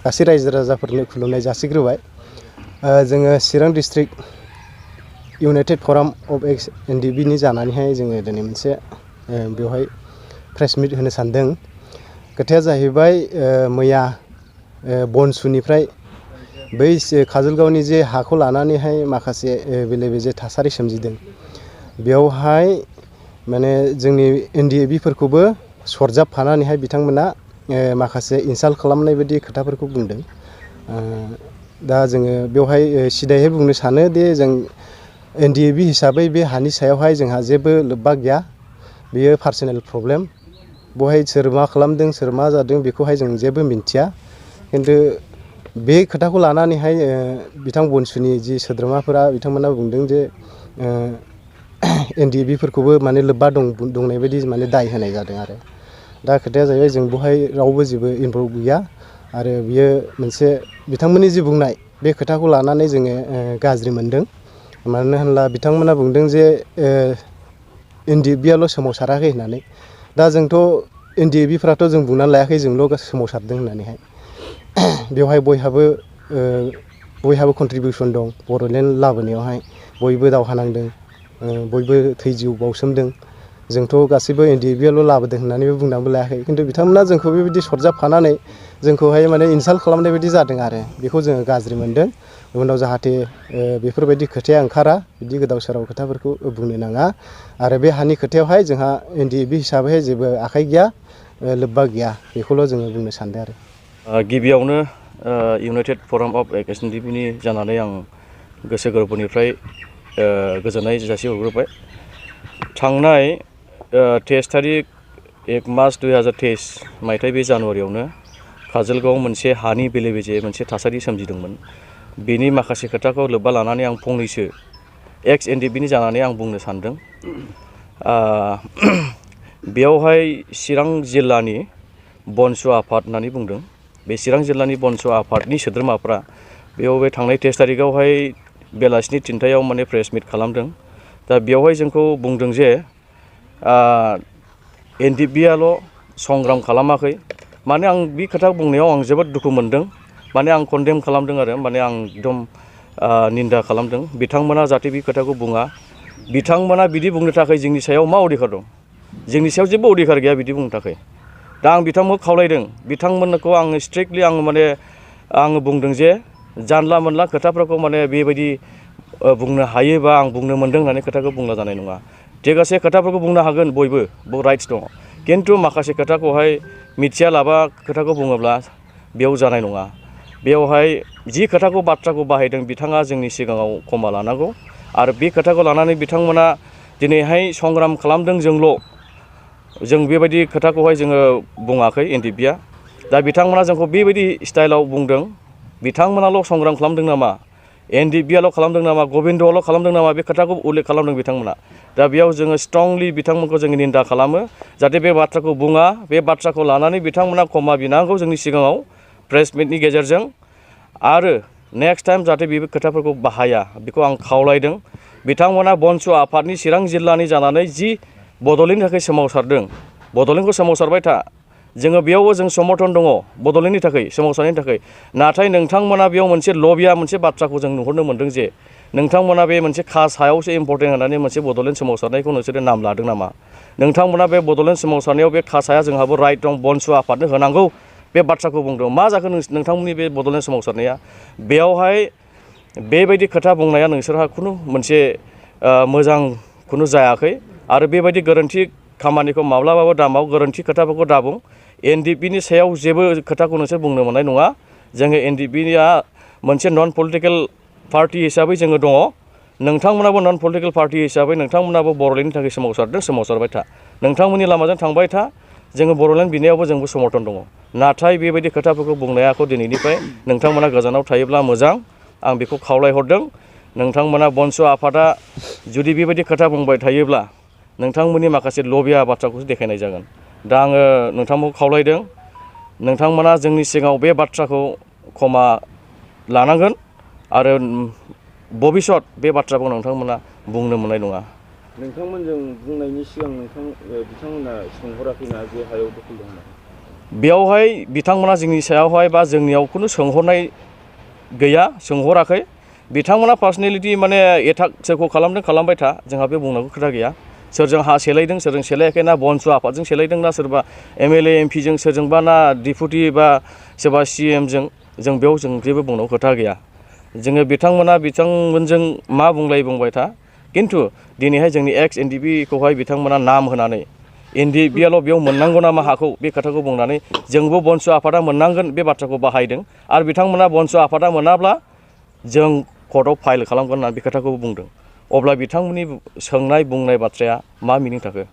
गासै रायजो राजाफोरनो खुलुमनाय जासिग्रोबाय। जोङो Chirang district united forum of ex NDFB नि जानानैहाय जोङो दिनै मोनसे बेवहाय प्रेस मिट होनो सानदों। खोथाया जाहैबाय मैया बनसुनिफ्राय बै काजलगावनि जे हाखौ लानानैहाय माखासे बेले बेजे थासारि सोमजिदों, बेवहाय माने जोंनि NDFB फोरखौबो सरजाबफानानैहाय बिथांमोना माखासे इनसाल्ट खालामनाय बायदि खोथाफोरखौ बुंदों। दा जोङो बेवहाय सिदायै बुंनो सानो दि जों NDFB हिसाबै बे हानि सायावहाय जोंहा जेबो लोब्बा गैया। बेयो पार्सनेल प्रब्लेम। बेवहाय सोर मा खालामदों सोर मा जादों बेखौहाय जों जेबो मिन्थिया। खिन्थु बे खोथाखौ लानानैहाय बिथां बनसुनि जि सोद्रोमाफोरा बिथांमोना बुंदों जे NDFB फोरखौबो माने लोब्बा दंनाय बायदि माने दाय होनाय जादों आरो। दा खोथाया जाहैबाय जों बेवहाय रावबो जेबो इनभल्भ गैया आरो बियो मोनसे बिथांमोननि जि बुंनाय बे खोथाखौ लानानै जोङो गाज्रि मोनदों। मानो होनब्ला बिथांमोना बुंदों जे NDFB आल' सोमावसाराखै होननानै। दा जोंथ' NDFB फ्राथ' जों बुंनानै लायाखै जोंल' सोमावसारदों होननानैहाय। बेवहाय बयहाबो कन्ट्रिबिउसन दं बड'लेण्ड लाबोनायावहाय। बयबो दावहा नांदों, बयबो थै जिउ बावसोमदों। जोंथ' गासैबो NDFB आल' लाबोदों होननानैबो बुंनानैबो लायाखै। खिन्थु बिथांमोना जोंखौ बेबायदि सरजाबफानानै जोंखौहाय माने इनसाल्ट खालामनाय बायदि जादों आरो। बेखौ जोङो गाज्रि मोनदों। उनाव जाहाथे बेफोरबायदि खोथाया ओंखारा, बिदि गोदाव सोराव खोथाफोरखौ बुंनो नाङा। आरो बे हानि खोथायावहाय जोंहा NDFB हिसाबैहाय जेबो आखाइ गैया, लोब्बा गैया, बेखौल' जोङो बुंनो सानदों आरो। गिबियावनो United forum of ex NDFB नि जानानै आं गोसो गोरबोनिफ्राय गोजोननाय जासिहरग्रोबाय। थांनाय 23 तारिख 1 मार्च 2023 मायथाइ बे जानुवारियावनो काजलगावआव मोनसे हानि बेले बेजे मोनसे थासारि सोमजिदोंमोन। बेनि माखासे खोथाखौ लोब्बा लानानै आं फंनैसो एक्स NDFB नि जानानै आं बुंनो सानदों। बेयावहाय चिरां जिल्लानि बनसु आफाद होननानै बुंदों। बे चिरां जिल्लानि बनसु आफादनि सोद्रोमाफ्रा बेयाव बे थांनाय 23 तारिखआवहाय बेलासिनि 3टायाव माने प्रेस मिट खालामदों। दा बेवहाय जोंखौ बुंदों जे NDFB आल' संग्राम खालामाखै। माने आं बे खोथा बुंनायाव आं जोबोद दुखु मोनदों। माने आं कन्डेम खालामदों आरो माने आं एकदम निन्दा खालामदों। बिथांमोना जाहाथे बे खोथाखौ बुङा। बिथांमोना बिदि बुंनो थाखाय जोंनि सायाव मा अधिकार दं? जोंनि सायाव जेबो अधिकार गैया बिदि बुंनो थाखाय। दा आं बिथांमोनखौ खावलायदों, बिथांमोनखौ आङो स्ट्रिक्टलि आङो बुंदों जे जानला मोनला खोथाफोरखौ माने बेबायदि बुंनो हायोबा आं बुंनो मोनदों होननानै खोथाखौ बुंला जानाय नङा। थिगासे खोथाफोरखौ बुंनो हागोन, बयबो राइट्स दङ। खिन्थु माखासे खोथाखौहाय मिथिया लाबा खोथाखौ बुङोब्ला बेयाव जानाय नङा। बेवहाय जि बाथ्राखौ बाहायदों बिथाङा जोंनि सिगाङाव क्षमा लानांगौ। आरो बे खोथाखौ लानानै बिथांमोना दिनैहाय संग्राम खालामदों जों बेबायदि खोथाखौहाय जोङो बुङाखै NDFB आ। दा बिथांमोना जोंखौ बेबायदि स्टाइलाव बुंदों, बिथांमोनाल' संग्राम खालामदों नामा? NDFB आल' खालामदों नामा? गबिन्दआल' खालामदों नामा? बे खोथाखौ उल्लेख खालामदों बिथांमोना। दा बेयाव जोङो स्ट्रंलि बिथांमोनखौ जोङो निन्दा खालामो। जाहाथे बे बाथ्राखौ बुङा, बे बाथ्राखौ लानानै बिथांमोना क्षमा बिनांगौ जोंनि सिगाङाव प्रेस मिटनि गेजेरजों। आरो नेक्स्ट टाइम जाहाथे बे खोथाफोरखौ बाहाया बेखौ आं खावलायदों। बिथांमोना बनसु आफादनि चिरां जिल्लानि जानानै जि बड'लेण्डनि थाखाय सोमावसारदों, बड'लेण्डखौ सोमावसारबाय था। जोङो बेयावबो जों समर्थन दङ बड'लेण्डनि थाखाय सोमावसारनायनि थाखाय। नाथाय नोंथांमोना बेयाव मोनसे लबिया मोनसे बाथ्राखौ जों नुहुरनो मोनदों जे नोंथांमोना बे मोनसे सायावसो इम्परटेन्ट होननानै मोनसे बड'लेण्ड सोमावसारनायखौ नोंसोरो नाम लादों नामा? नोंथांमोना बे बड'लेण्ड सोमावसारनायाव बे साया जोंहाबो राइट दं, बनसु आफादनो होनांगौ बे बाथ्राखौ बुंदों। मा जाखो नोंथांमोननि बे बड'लेण्ड सोमावसारनाया? बेयावहाय बेबायदि खोथा बुंनाया नोंसोरहा खुनु मोनसे मोजां जायाखै। आरो बेबायदि गोरोन्थि खामानिखौ माब्लाबाबो दामाव, गोरोन्थि खोथाफोरखौ दाबुं। NDFB नि सायाव जेबो खोथाखौ नोंसोर बुंनो मोननाय नङा। जोङो NDFB आ मोनसे नन पलिटिकेल पार्टि हिसाबै जोङो दङ। नोंथांमोनाबो नन पलिटिकेल पार्टि हिसाबै नोंथांमोनाबो बड'लेण्डनि थाखाय सोमावसारबाय था। नोंथांमोननि लामाजों थांबाय था। जोङो बड'लेण्ड बिनायावबो जोंबो समर्थन दङ। नाथाय बेबायदि खोथाफोरखौ बुंनायाखौ दिनैनिफ्राय नोंथांमोना गोजानाव थायोब्ला मोजां, आं बेखौ खावलायहरदों। नोंथांमोना बनसु आफादा जुदि बेबायदि खोथा बुंबाय थायोब्ला नोंथांमोननि माखासे लबिया बाथ्राखौसो देखायनाय जागोन। दा आङो नोंथांमोनखौ खावलायदों, नोंथांमोना जोंनि सिगाङाव बे बाथ्राखौ क्षमा लानांगोन आरो भबिष्यत बे बाथ्राखौ नोंथांमोना बुंनो मोननाय नङा। नोंथांमोनजों बुंनायनि सिगां बिथांमोना सोंहराखैना जे हायाव दखल दं होननानै? बेयावहाय बिथांमोना जोंनि सायावहाय बा जोंनियाव खुनु सोंहरनाय गैया, सोंहराखै। बिथांमोना पार्सनेलिटि माने एटाक सोरखौ खालामदों खालामबाय था, जोंहा बे बुंनांगौ खोथा गैया। सोरजों हा सेलायदों सोरजों सेलायाखै, ना बनस' आफादजों सेलायदों ना सोरबा MLA MP जों सोरजोंबा ना डिपुटि बा सोरबा CM जों, जों बेयाव जों जेबो बुंनांगौ खोथा गैया। जोङो बिथांमोनजों मा बुंबाय था, खिन्थु दिनैहाय जोंनि एक्स NDB खौहाय बिथांमोना नाम होनानै NDFBयाल' बेयाव मोननांगौ नामा हाखौ, बे खोथाखौ बुंनानै जोंबो बनस' आफादा मोननांगोन बे बाथ्राखौ बाहायदों। आरो बिथांमोना बनस' आफादा मोनाब्ला जों कर्टआव फाइल खालामगोन होनना बे खोथाखौ बुंदों। अब्ला बिथांमोननि सोंनाय बुंनाय बाथ्राया मा मिनिं थाखो?